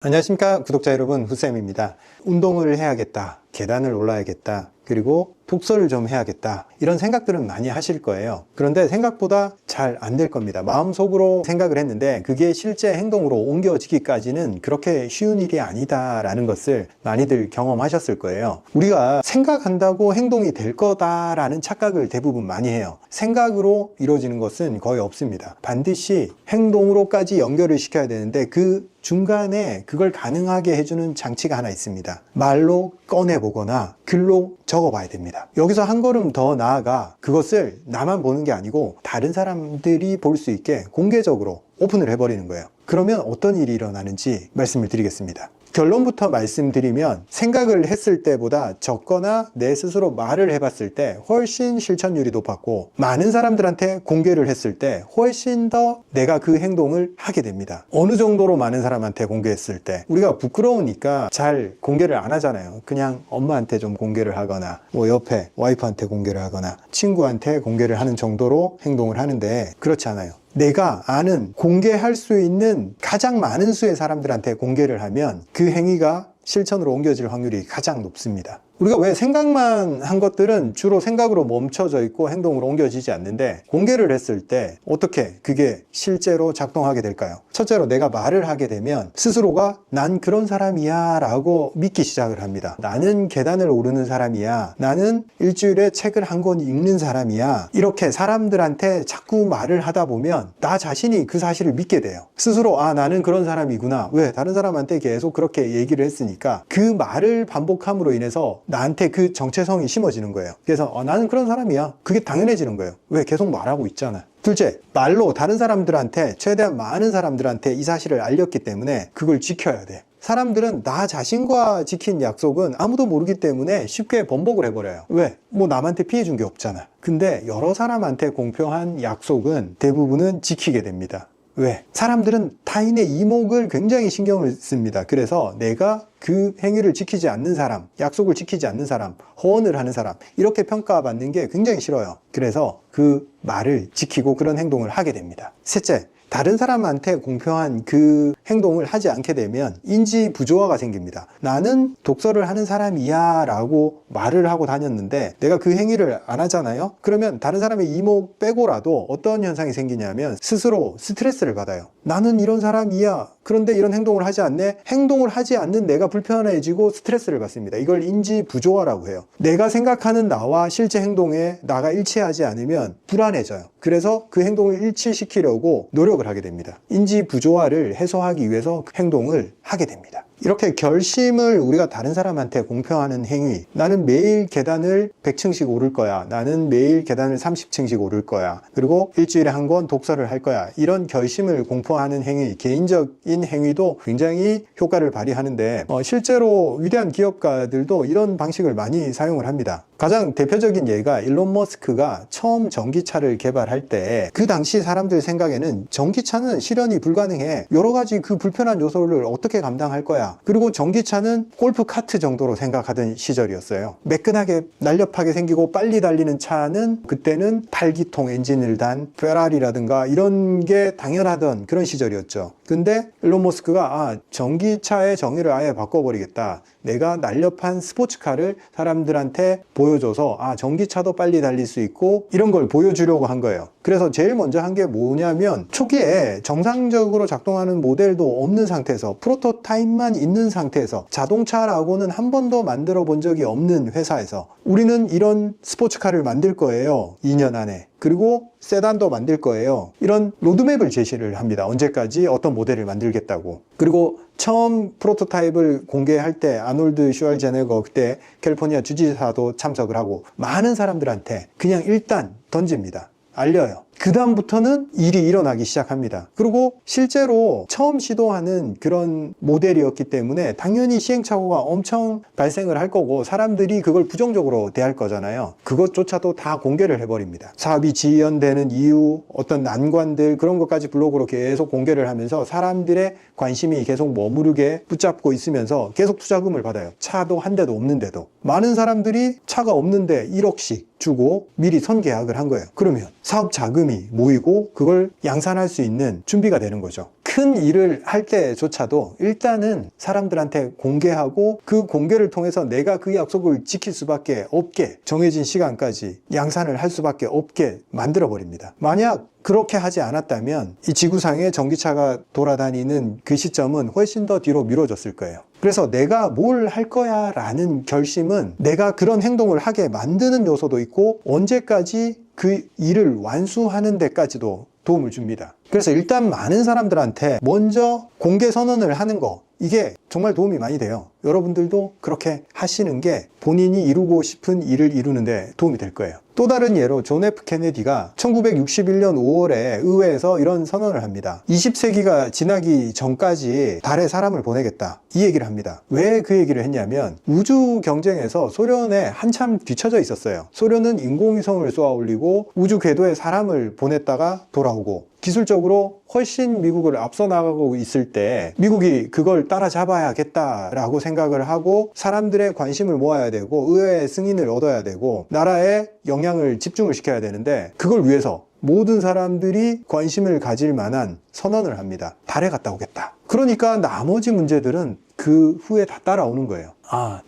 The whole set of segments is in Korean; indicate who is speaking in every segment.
Speaker 1: 안녕하십니까 구독자 여러분, 후쌤입니다. 운동을 해야겠다, 계단을 올라야겠다, 그리고 독서를 좀 해야겠다, 이런 생각들은 많이 하실 거예요. 그런데 생각보다 잘 안 될 겁니다. 마음속으로 생각을 했는데 그게 실제 행동으로 옮겨지기까지는 그렇게 쉬운 일이 아니다라는 것을 많이들 경험하셨을 거예요. 우리가 생각한다고 행동이 될 거다라는 착각을 대부분 많이 해요. 생각으로 이루어지는 것은 거의 없습니다. 반드시 행동으로까지 연결을 시켜야 되는데 그 중간에 그걸 가능하게 해주는 장치가 하나 있습니다. 말로 꺼내보거나 글로 적어봐야 됩니다. 여기서 한 걸음 더 나아가 그것을 나만 보는 게 아니고 다른 사람들이 볼 수 있게 공개적으로 오픈을 해버리는 거예요. 그러면 어떤 일이 일어나는지 말씀을 드리겠습니다. 결론부터 말씀드리면 생각을 했을 때보다 적거나 내 스스로 말을 해봤을 때 훨씬 실천율이 높았고, 많은 사람들한테 공개를 했을 때 훨씬 더 내가 그 행동을 하게 됩니다. 어느 정도로 많은 사람한테 공개했을 때 우리가 부끄러우니까 잘 공개를 안 하잖아요. 그냥 엄마한테 좀 공개를 하거나 뭐 옆에 와이프한테 공개를 하거나 친구한테 공개를 하는 정도로 행동을 하는데, 그렇지 않아요. 내가 아는 공개할 수 있는 가장 많은 수의 사람들한테 공개를 하면 그 행위가 실천으로 옮겨질 확률이 가장 높습니다. 우리가 왜 생각만 한 것들은 주로 생각으로 멈춰져 있고 행동으로 옮겨지지 않는데, 공개를 했을 때 어떻게 그게 실제로 작동하게 될까요? 첫째로 내가 말을 하게 되면 스스로가 난 그런 사람이야 라고 믿기 시작을 합니다. 나는 계단을 오르는 사람이야, 나는 일주일에 책을 한 권 읽는 사람이야, 이렇게 사람들한테 자꾸 말을 하다 보면 나 자신이 그 사실을 믿게 돼요. 스스로 나는 그런 사람이구나. 왜? 다른 사람한테 계속 그렇게 얘기를 했으니까 그 말을 반복함으로 인해서 나한테 그 정체성이 심어지는 거예요. 그래서 나는 그런 사람이야, 그게 당연해지는 거예요. 왜? 계속 말하고 있잖아. 둘째, 말로 다른 사람들한테, 최대한 많은 사람들한테 이 사실을 알렸기 때문에 그걸 지켜야 돼. 사람들은 나 자신과 지킨 약속은 아무도 모르기 때문에 쉽게 번복을 해버려요. 왜? 뭐 남한테 피해 준 게 없잖아. 근데 여러 사람한테 공표한 약속은 대부분은 지키게 됩니다. 왜? 사람들은 타인의 이목을 굉장히 신경을 씁니다. 그래서 내가 그 행위를 지키지 않는 사람, 약속을 지키지 않는 사람, 허언을 하는 사람, 이렇게 평가받는 게 굉장히 싫어요. 그래서 그 말을 지키고 그런 행동을 하게 됩니다. 셋째, 다른 사람한테 공표한 그 행동을 하지 않게 되면 인지 부조화가 생깁니다. 나는 독서를 하는 사람이야 라고 말을 하고 다녔는데 내가 그 행위를 안 하잖아요. 그러면 다른 사람의 이목 빼고라도 어떤 현상이 생기냐면 스스로 스트레스를 받아요. 나는 이런 사람이야, 그런데 이런 행동을 하지 않네. 행동을 하지 않는 내가 불편해지고 스트레스를 받습니다. 이걸 인지 부조화라고 해요. 내가 생각하는 나와 실제 행동에 나가 일치하지 않으면 불안해져요. 그래서 그 행동을 일치시키려고 노력을 하게 됩니다. 인지 부조화를 해소하기 위해서 행동을 하게 됩니다. 이렇게 결심을 우리가 다른 사람한테 공표하는 행위, 나는 매일 계단을 100층씩 오를 거야, 나는 매일 계단을 30층씩 오를 거야, 그리고 일주일에 한 권 독서를 할 거야, 이런 결심을 공표하는 행위, 개인적인 행위도 굉장히 효과를 발휘하는데 실제로 위대한 기업가들도 이런 방식을 많이 사용을 합니다. 가장 대표적인 예가 일론 머스크가 처음 전기차를 개발할 때 그 당시 사람들 생각에는 전기차는 실현이 불가능해, 여러 가지 그 불편한 요소를 어떻게 감당할 거야, 그리고 전기차는 골프 카트 정도로 생각하던 시절이었어요. 매끈하게 날렵하게 생기고 빨리 달리는 차는 그때는 8기통 엔진을 단 페라리라든가 이런 게 당연하던 그런 시절이었죠. 근데 일론 머스크가 전기차의 정의를 아예 바꿔버리겠다, 내가 날렵한 스포츠카를 사람들한테 보여줘서 전기차도 빨리 달릴 수 있고 이런 걸 보여주려고 한 거예요. 그래서 제일 먼저 한 게 뭐냐면, 초기에 정상적으로 작동하는 모델도 없는 상태에서, 프로토타입만 있는 상태에서, 자동차라고는 한 번도 만들어 본 적이 없는 회사에서 우리는 이런 스포츠카를 만들 거예요, 2년 안에. 그리고 세단도 만들 거예요. 이런 로드맵을 제시를 합니다. 언제까지 어떤 모델을 만들겠다고. 그리고 처음 프로토타입을 공개할 때 아놀드 슈왈제네거, 그때 캘리포니아 주지사도 참석을 하고 많은 사람들한테 그냥 일단 던집니다. 알려요. 그 다음부터는 일이 일어나기 시작합니다. 그리고 실제로 처음 시도하는 그런 모델이었기 때문에 당연히 시행착오가 엄청 발생을 할 거고 사람들이 그걸 부정적으로 대할 거잖아요. 그것조차도 다 공개를 해버립니다. 사업이 지연되는 이유, 어떤 난관들, 그런 것까지 블로그로 계속 공개를 하면서 사람들의 관심이 계속 머무르게 붙잡고 있으면서 계속 투자금을 받아요. 차도 한 대도 없는데도. 많은 사람들이 차가 없는데 1억씩 주고 미리 선계약을 한 거예요. 그러면 사업 자금이 모이고 그걸 양산할 수 있는 준비가 되는 거죠. 큰 일을 할 때조차도 일단은 사람들한테 공개하고 그 공개를 통해서 내가 그 약속을 지킬 수밖에 없게, 정해진 시간까지 양산을 할 수밖에 없게 만들어 버립니다. 만약 그렇게 하지 않았다면 이 지구상에 전기차가 돌아다니는 그 시점은 훨씬 더 뒤로 미뤄졌을 거예요. 그래서 내가 뭘 할 거야 라는 결심은 내가 그런 행동을 하게 만드는 요소도 있고, 언제까지 그 일을 완수하는 데까지도 도움을 줍니다. 그래서 일단 많은 사람들한테 먼저 공개 선언을 하는 거, 이게 정말 도움이 많이 돼요. 여러분들도 그렇게 하시는 게 본인이 이루고 싶은 일을 이루는데 도움이 될 거예요. 또 다른 예로 존 F 케네디가 1961년 5월에 의회에서 이런 선언을 합니다. 20세기가 지나기 전까지 달에 사람을 보내겠다, 이 얘기를 합니다. 왜 그 얘기를 했냐면 우주 경쟁에서 소련에 한참 뒤처져 있었어요. 소련은 인공위성을 쏘아 올리고 우주 궤도에 사람을 보냈다가 돌아오고 기술적으로 훨씬 미국을 앞서 나가고 있을 때 미국이 그걸 따라잡아야겠다라고 생각을 하고 사람들의 관심을 모아야 되고 의회의 승인을 얻어야 되고 나라에 영향을 집중을 시켜야 되는데, 그걸 위해서 모든 사람들이 관심을 가질 만한 선언을 합니다. 달에 갔다 오겠다. 그러니까 나머지 문제들은 그 후에 다 따라오는 거예요.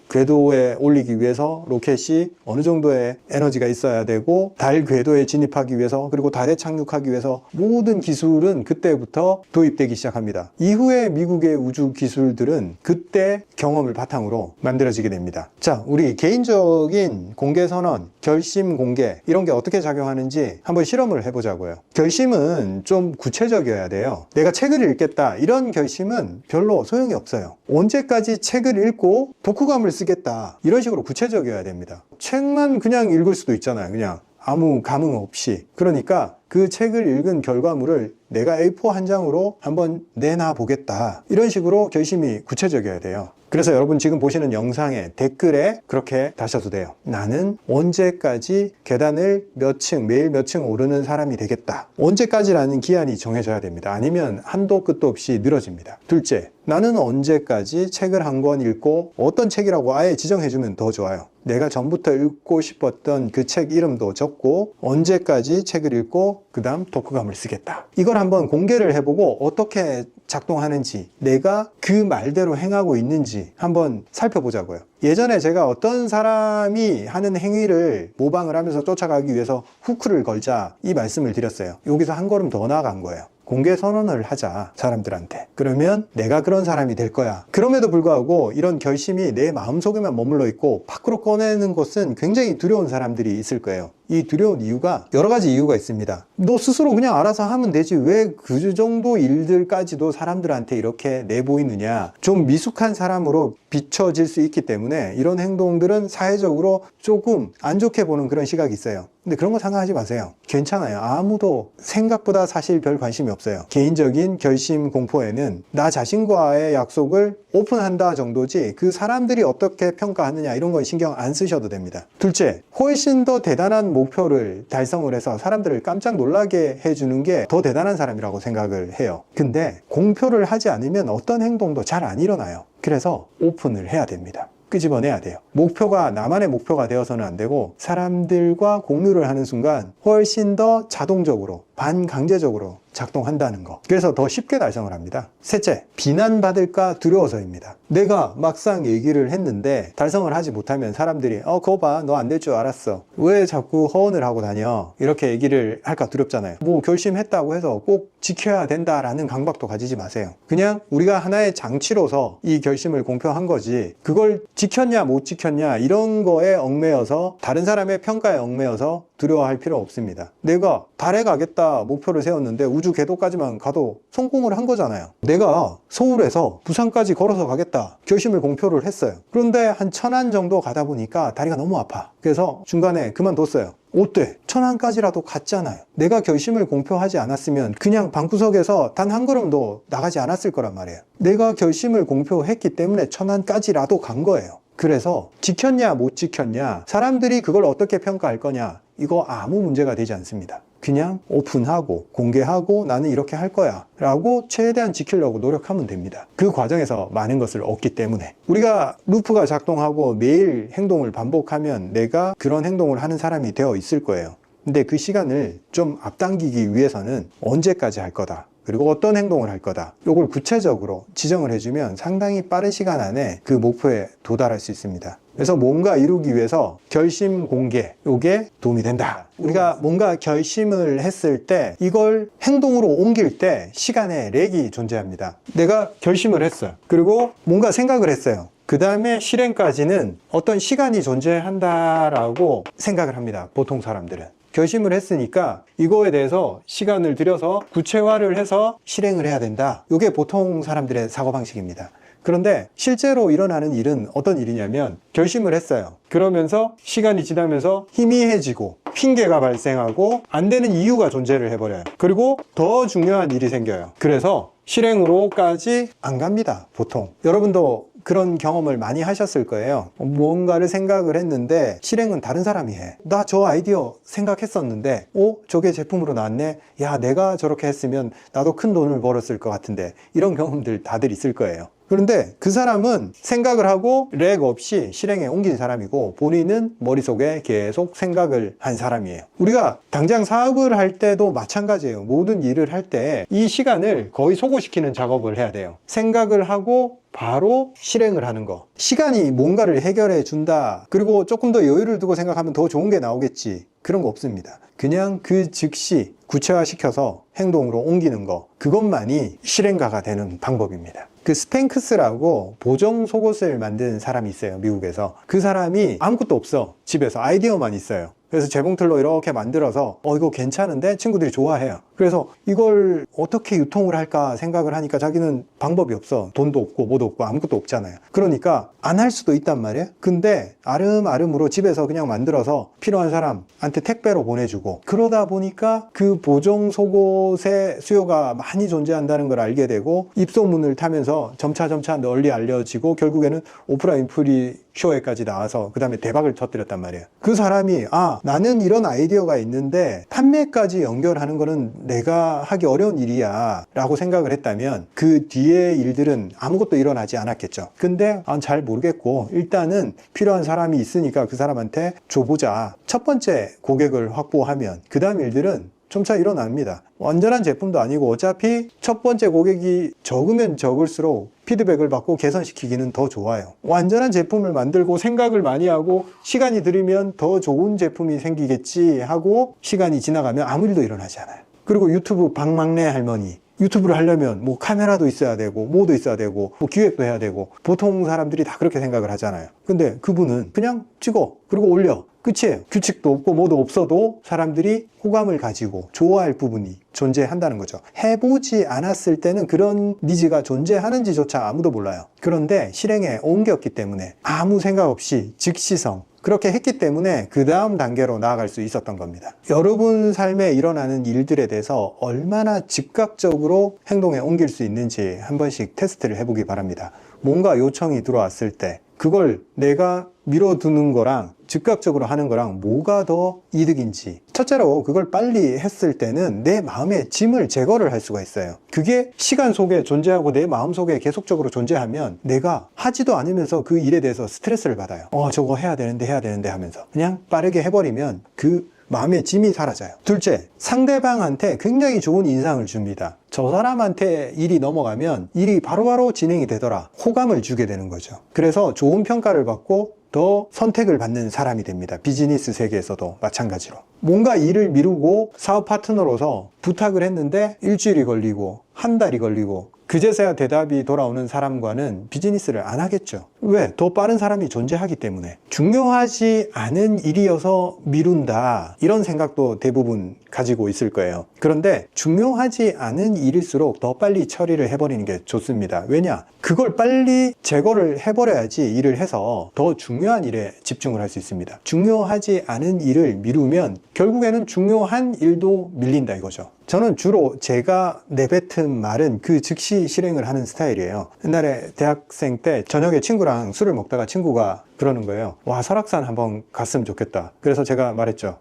Speaker 1: 궤도에 올리기 위해서 로켓이 어느 정도의 에너지가 있어야 되고, 달 궤도에 진입하기 위해서, 그리고 달에 착륙하기 위해서 모든 기술은 그때부터 도입되기 시작합니다. 이후에 미국의 우주 기술들은 그때 경험을 바탕으로 만들어지게 됩니다. 자, 우리 개인적인 공개 선언, 결심 공개, 이런 게 어떻게 작용하는지 한번 실험을 해보자고요. 결심은 좀 구체적이어야 돼요. 내가 책을 읽겠다, 이런 결심은 별로 소용이 없어요. 언제까지 책을 읽고 독후감을 쓰겠다, 이런 식으로 구체적이어야 됩니다. 책만 그냥 읽을 수도 있잖아요. 그냥 아무 감흥 없이. 그러니까 그 책을 읽은 결과물을 내가 A4 한 장으로 한번 내놔 보겠다, 이런 식으로 결심이 구체적이어야 돼요. 그래서 여러분 지금 보시는 영상에 댓글에 그렇게 다셔도 돼요. 나는 언제까지 계단을 몇 층, 매일 몇 층 오르는 사람이 되겠다. 언제까지라는 기한이 정해져야 됩니다. 아니면 한도 끝도 없이 늘어집니다. 둘째, 나는 언제까지 책을 한 권 읽고, 어떤 책이라고 아예 지정해주면 더 좋아요. 내가 전부터 읽고 싶었던 그 책 이름도 적고, 언제까지 책을 읽고 그 다음 독후감을 쓰겠다. 이걸 한번 공개를 해보고 어떻게 작동하는지, 내가 그 말대로 행하고 있는지 한번 살펴보자고요. 예전에 제가 어떤 사람이 하는 행위를 모방을 하면서 쫓아가기 위해서 후크를 걸자, 이 말씀을 드렸어요. 여기서 한 걸음 더 나아간 거예요. 공개 선언을 하자, 사람들한테. 그러면 내가 그런 사람이 될 거야. 그럼에도 불구하고 이런 결심이 내 마음속에만 머물러 있고 밖으로 꺼내는 것은 굉장히 두려운 사람들이 있을 거예요. 이 두려운 이유가 여러 가지 이유가 있습니다. 너 스스로 그냥 알아서 하면 되지, 왜 그 정도 일들까지도 사람들한테 이렇게 내보이느냐. 좀 미숙한 사람으로 비춰질 수 있기 때문에 이런 행동들은 사회적으로 조금 안 좋게 보는 그런 시각이 있어요. 근데 그런 거 생각하지 마세요. 괜찮아요. 아무도 생각보다 사실 별 관심이 없어요. 개인적인 결심 공포에는 나 자신과의 약속을 오픈한다 정도지, 그 사람들이 어떻게 평가하느냐 이런 건 신경 안 쓰셔도 됩니다. 둘째, 훨씬 더 대단한 목표를 달성을 해서 사람들을 깜짝 놀라게 해주는 게 더 대단한 사람이라고 생각을 해요. 근데 공표를 하지 않으면 어떤 행동도 잘 안 일어나요. 그래서 오픈을 해야 됩니다. 끄집어내야 돼요. 목표가 나만의 목표가 되어서는 안 되고, 사람들과 공유를 하는 순간 훨씬 더 자동적으로, 반강제적으로 작동한다는 거. 그래서 더 쉽게 달성을 합니다. 셋째, 비난받을까 두려워서입니다. 내가 막상 얘기를 했는데 달성을 하지 못하면 사람들이 그거 봐, 너 안 될 줄 알았어, 왜 자꾸 허언을 하고 다녀, 이렇게 얘기를 할까 두렵잖아요. 뭐 결심했다고 해서 꼭 지켜야 된다라는 강박도 가지지 마세요. 그냥 우리가 하나의 장치로서 이 결심을 공표한 거지, 그걸 지켰냐 못 지켰냐 이런 거에 얽매여서, 다른 사람의 평가에 얽매여서 두려워할 필요 없습니다. 내가 달에 가겠다 목표를 세웠는데 우주 궤도까지만 가도 성공을 한 거잖아요. 내가 서울에서 부산까지 걸어서 가겠다 결심을 공표를 했어요. 그런데 한 1000안 정도 가다 보니까 다리가 너무 아파. 그래서 중간에 그만뒀어요. 어때? 1000안까지라도 갔잖아요. 내가 결심을 공표하지 않았으면 그냥 방구석에서 단 한 걸음도 나가지 않았을 거란 말이에요. 내가 결심을 공표했기 때문에 1000안까지라도 간 거예요. 그래서 지켰냐 못 지켰냐, 사람들이 그걸 어떻게 평가할 거냐, 이거 아무 문제가 되지 않습니다. 그냥 오픈하고 공개하고 나는 이렇게 할 거야 라고 최대한 지키려고 노력하면 됩니다. 그 과정에서 많은 것을 얻기 때문에, 우리가 루프가 작동하고 매일 행동을 반복하면 내가 그런 행동을 하는 사람이 되어 있을 거예요. 근데 그 시간을 좀 앞당기기 위해서는 언제까지 할 거다, 그리고 어떤 행동을 할 거다. 이걸 구체적으로 지정을 해주면 상당히 빠른 시간 안에 그 목표에 도달할 수 있습니다. 그래서 뭔가 이루기 위해서 결심 공개, 이게 도움이 된다. 우리가 뭔가 결심을 했을 때 이걸 행동으로 옮길 때 시간에 렉이 존재합니다. 내가 결심을 했어요. 그리고 뭔가 생각을 했어요. 그 다음에 실행까지는 어떤 시간이 존재한다라고 생각을 합니다. 보통 사람들은. 결심을 했으니까 이거에 대해서 시간을 들여서 구체화를 해서 실행을 해야 된다. 이게 보통 사람들의 사고방식입니다. 그런데 실제로 일어나는 일은 어떤 일이냐면 결심을 했어요. 그러면서 시간이 지나면서 희미해지고 핑계가 발생하고 안 되는 이유가 존재를 해버려요. 그리고 더 중요한 일이 생겨요. 그래서 실행으로까지 안 갑니다. 보통. 여러분도 그런 경험을 많이 하셨을 거예요. 뭔가를 생각을 했는데 실행은 다른 사람이 해. 나 저 아이디어 생각했었는데 저게 제품으로 나왔네. 야, 내가 저렇게 했으면 나도 큰 돈을 벌었을 것 같은데. 이런 경험들 다들 있을 거예요. 그런데 그 사람은 생각을 하고 렉 없이 실행에 옮긴 사람이고 본인은 머릿속에 계속 생각을 한 사람이에요. 우리가 당장 사업을 할 때도 마찬가지예요. 모든 일을 할 때 이 시간을 거의 소고시키는 작업을 해야 돼요. 생각을 하고 바로 실행을 하는 거. 시간이 뭔가를 해결해 준다. 그리고 조금 더 여유를 두고 생각하면 더 좋은 게 나오겠지. 그런 거 없습니다. 그냥 그 즉시 구체화시켜서 행동으로 옮기는 거. 그것만이 실행가가 되는 방법입니다. 그 스팽크스라고 보정 속옷을 만든 사람이 있어요. 미국에서. 그 사람이 아무것도 없어. 집에서 아이디어만 있어요. 그래서 재봉틀로 이렇게 만들어서 이거 괜찮은데 친구들이 좋아해요. 그래서 이걸 어떻게 유통을 할까 생각을 하니까 자기는 방법이 없어. 돈도 없고 뭐도 없고 아무것도 없잖아요. 그러니까 안 할 수도 있단 말이에요. 근데 아름아름으로 집에서 그냥 만들어서 필요한 사람한테 택배로 보내주고 그러다 보니까 그 보정 속옷의 수요가 많이 존재한다는 걸 알게 되고 입소문을 타면서 점차 널리 알려지고 결국에는 오프라 윈프리 쇼에까지 나와서 그 다음에 대박을 터뜨렸단 말이에요. 그 사람이 나는 이런 아이디어가 있는데 판매까지 연결하는 거는 내가 하기 어려운 일이야 라고 생각을 했다면 그 뒤에 일들은 아무것도 일어나지 않았겠죠. 근데 잘 모르겠고 일단은 필요한 사람이 있으니까 그 사람한테 줘보자. 첫 번째 고객을 확보하면 그 다음 일들은 점차 일어납니다. 완전한 제품도 아니고 어차피 첫 번째 고객이 적으면 적을수록 피드백을 받고 개선시키기는 더 좋아요. 완전한 제품을 만들고 생각을 많이 하고 시간이 들이면 더 좋은 제품이 생기겠지 하고 시간이 지나가면 아무 일도 일어나지 않아요. 그리고 유튜브 박막내 할머니. 유튜브를 하려면 뭐 카메라도 있어야 되고 뭐도 있어야 되고 뭐 기획도 해야 되고 보통 사람들이 다 그렇게 생각을 하잖아요. 근데 그분은 그냥 찍어 그리고 올려 끝이에요. 규칙도 없고 뭐도 없어도 사람들이 호감을 가지고 좋아할 부분이 존재한다는 거죠. 해보지 않았을 때는 그런 니즈가 존재하는지조차 아무도 몰라요. 그런데 실행에 옮겼기 때문에 아무 생각 없이 즉시성 그렇게 했기 때문에 그 다음 단계로 나아갈 수 있었던 겁니다. 여러분 삶에 일어나는 일들에 대해서 얼마나 즉각적으로 행동에 옮길 수 있는지 한 번씩 테스트를 해보기 바랍니다. 뭔가 요청이 들어왔을 때 그걸 내가 미뤄두는 거랑 즉각적으로 하는 거랑 뭐가 더 이득인지. 첫째로 그걸 빨리 했을 때는 내 마음의 짐을 제거를 할 수가 있어요. 그게 시간 속에 존재하고 내 마음 속에 계속적으로 존재하면 내가 하지도 않으면서 그 일에 대해서 스트레스를 받아요. 저거 해야 되는데 하면서 그냥 빠르게 해버리면 그 마음의 짐이 사라져요. 둘째, 상대방한테 굉장히 좋은 인상을 줍니다. 저 사람한테 일이 넘어가면 일이 바로바로 진행이 되더라. 호감을 주게 되는 거죠. 그래서 좋은 평가를 받고 더 선택을 받는 사람이 됩니다. 비즈니스 세계에서도 마찬가지로. 뭔가 일을 미루고 사업 파트너로서 부탁을 했는데 일주일이 걸리고 한 달이 걸리고 그제서야 대답이 돌아오는 사람과는 비즈니스를 안 하겠죠. 왜? 더 빠른 사람이 존재하기 때문에. 중요하지 않은 일이어서 미룬다. 이런 생각도 대부분 가지고 있을 거예요. 그런데 중요하지 않은 일일수록 더 빨리 처리를 해버리는 게 좋습니다. 왜냐? 그걸 빨리 제거를 해버려야지 일을 해서 더 중요한 일에 집중을 할 수 있습니다. 중요하지 않은 일을 미루면 결국에는 중요한 일도 밀린다 이거죠. 저는 주로 제가 내뱉은 말은 그 즉시 실행을 하는 스타일이에요. 옛날에 대학생 때 저녁에 친구랑 술을 먹다가 친구가 그러는 거예요. 와, 설악산 한번 갔으면 좋겠다. 그래서 제가 말했죠.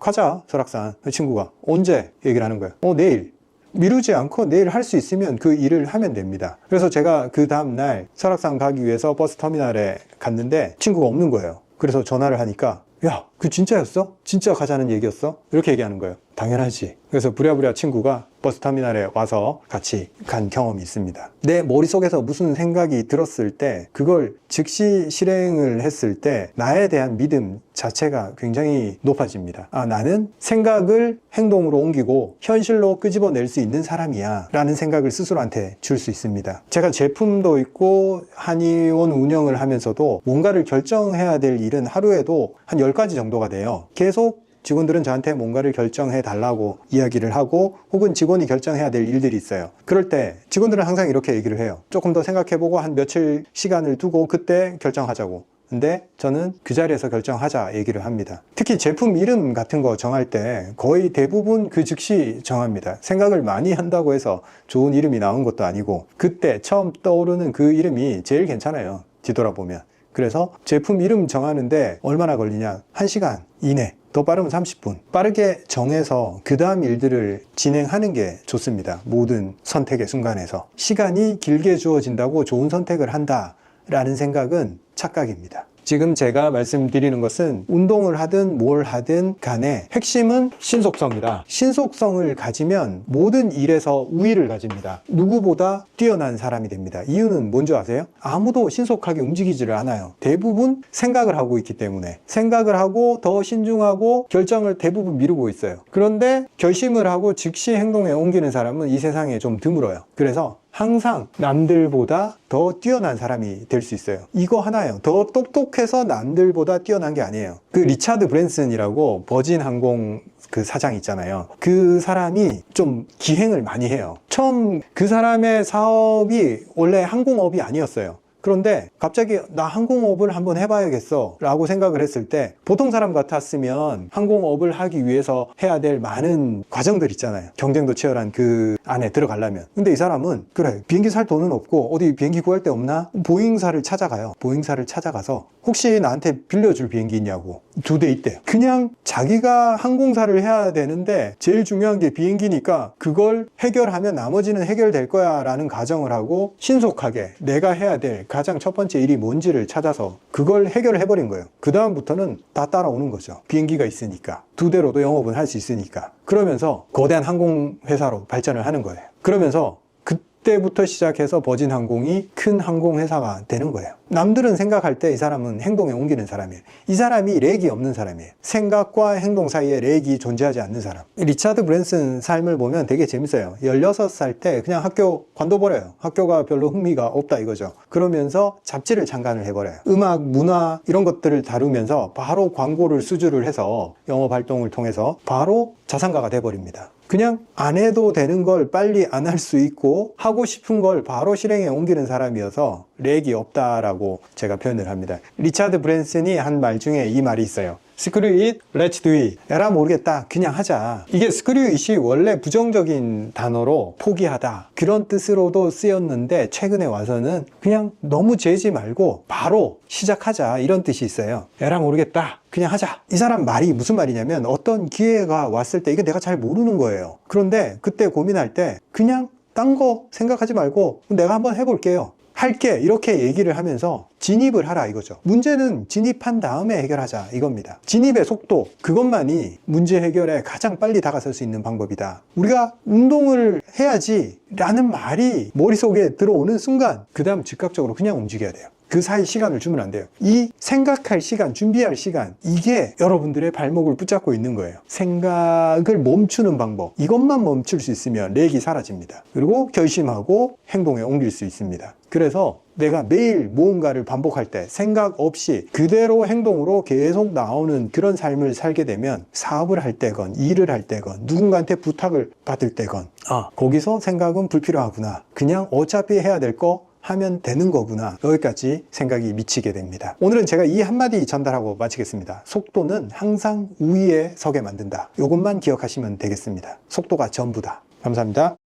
Speaker 1: 가자, 설악산. 그 친구가 언제? 얘기를 하는 거예요. 내일. 미루지 않고 내일 할 수 있으면 그 일을 하면 됩니다. 그래서 제가 그 다음날 설악산 가기 위해서 버스 터미널에 갔는데 친구가 없는 거예요. 그래서 전화를 하니까 야, 그 진짜였어? 진짜 가자는 얘기였어? 이렇게 얘기하는 거예요. 당연하지. 그래서 부랴부랴 친구가 버스터미널에 와서 같이 간 경험이 있습니다. 내 머릿속에서 무슨 생각이 들었을 때 그걸 즉시 실행을 했을 때 나에 대한 믿음 자체가 굉장히 높아집니다. 아, 나는 생각을 행동으로 옮기고 현실로 끄집어낼 수 있는 사람이야 라는 생각을 스스로한테 줄 수 있습니다. 제가 제품도 있고 한의원 운영을 하면서도 뭔가를 결정해야 될 일은 하루에도 한 10가지 정도가 돼요. 계속 직원들은 저한테 뭔가를 결정해 달라고 이야기를 하고 혹은 직원이 결정해야 될 일들이 있어요. 그럴 때 직원들은 항상 이렇게 얘기를 해요. 조금 더 생각해보고 한 며칠 시간을 두고 그때 결정하자고. 근데 저는 그 자리에서 결정하자 얘기를 합니다. 특히 제품 이름 같은 거 정할 때 거의 대부분 그 즉시 정합니다. 생각을 많이 한다고 해서 좋은 이름이 나온 것도 아니고 그때 처음 떠오르는 그 이름이 제일 괜찮아요. 뒤돌아보면. 그래서 제품 이름 정하는데 얼마나 걸리냐? 1시간 이내. 더 빠르면 30분. 빠르게 정해서 그 다음 일들을 진행하는 게 좋습니다. 모든 선택의 순간에서. 시간이 길게 주어진다고 좋은 선택을 한다라는 생각은 착각입니다. 지금 제가 말씀드리는 것은 운동을 하든 뭘 하든 간에 핵심은 신속성이다. 신속성을 가지면 모든 일에서 우위를 가집니다. 누구보다 뛰어난 사람이 됩니다. 이유는 뭔지 아세요? 아무도 신속하게 움직이지를 않아요. 대부분 생각을 하고 있기 때문에. 생각을 하고 더 신중하고 결정을 대부분 미루고 있어요. 그런데 결심을 하고 즉시 행동에 옮기는 사람은 이 세상에 좀 드물어요. 그래서 항상 남들보다 더 뛰어난 사람이 될 수 있어요. 이거 하나예요. 더 똑똑해서 남들보다 뛰어난 게 아니에요. 그 리차드 브랜슨이라고 버진 항공 그 사장 있잖아요. 그 사람이 좀 기행을 많이 해요. 처음 그 사람의 사업이 원래 항공업이 아니었어요. 그런데 갑자기 나 항공업을 한번 해봐야겠어 라고 생각을 했을 때 보통 사람 같았으면 항공업을 하기 위해서 해야 될 많은 과정들 있잖아요. 경쟁도 치열한 그 안에 들어가려면. 근데 이 사람은 그래 비행기 살 돈은 없고 어디 비행기 구할 데 없나? 보잉사를 찾아가요. 보잉사를 찾아가서 혹시 나한테 빌려줄 비행기 있냐고. 2대 있대요. 그냥 자기가 항공사를 해야 되는데 제일 중요한 게 비행기니까 그걸 해결하면 나머지는 해결될 거야 라는 가정을 하고 신속하게 내가 해야 될 가장 첫 번째 일이 뭔지를 찾아서 그걸 해결을 해버린 거예요. 그 다음부터는 다 따라오는 거죠. 비행기가 있으니까. 2대로도 영업은 할 수 있으니까. 그러면서 거대한 항공회사로 발전을 하는 거예요. 그러면서 그때부터 시작해서 버진 항공이 큰 항공회사가 되는 거예요. 남들은 생각할 때 이 사람은 행동에 옮기는 사람이에요. 이 사람이 렉이 없는 사람이에요. 생각과 행동 사이에 렉이 존재하지 않는 사람. 리차드 브랜슨 삶을 보면 되게 재밌어요. 16살 때 그냥 학교 관둬버려요. 학교가 별로 흥미가 없다 이거죠. 그러면서 잡지를 창간을 해버려요. 음악, 문화 이런 것들을 다루면서 바로 광고를 수주를 해서 영업 활동을 통해서 바로 자산가가 돼버립니다. 그냥 안 해도 되는 걸 빨리 안 할 수 있고 하고 싶은 걸 바로 실행에 옮기는 사람이어서 렉이 없다라고 제가 표현을 합니다. 리차드 브랜슨이 한 말 중에 이 말이 있어요. Screw it, let's do it. 에라 모르겠다, 그냥 하자. 이게 screw it이 원래 부정적인 단어로 포기하다 그런 뜻으로도 쓰였는데 최근에 와서는 그냥 너무 재지 말고 바로 시작하자 이런 뜻이 있어요. 에라 모르겠다, 그냥 하자. 이 사람 말이 무슨 말이냐면 어떤 기회가 왔을 때 이게 내가 잘 모르는 거예요. 그런데 그때 고민할 때 그냥 딴 거 생각하지 말고 내가 한번 해볼게요. 할게 이렇게 얘기를 하면서 진입을 하라 이거죠. 문제는 진입한 다음에 해결하자 이겁니다. 진입의 속도 그것만이 문제 해결에 가장 빨리 다가설 수 있는 방법이다. 우리가 운동을 해야지 라는 말이 머릿속에 들어오는 순간 그 다음 즉각적으로 그냥 움직여야 돼요. 그 사이 시간을 주면 안 돼요. 이 생각할 시간, 준비할 시간, 이게 여러분들의 발목을 붙잡고 있는 거예요. 생각을 멈추는 방법, 이것만 멈출 수 있으면 렉이 사라집니다. 그리고 결심하고 행동에 옮길 수 있습니다. 그래서 내가 매일 무언가를 반복할 때 생각 없이 그대로 행동으로 계속 나오는 그런 삶을 살게 되면 사업을 할 때건 일을 할 때건 누군가한테 부탁을 받을 때건 거기서 생각은 불필요하구나. 그냥 어차피 해야 될 거 하면 되는 거구나. 여기까지 생각이 미치게 됩니다. 오늘은 제가 이 한마디 전달하고 마치겠습니다. 속도는 항상 우위에 서게 만든다. 이것만 기억하시면 되겠습니다. 속도가 전부다. 감사합니다.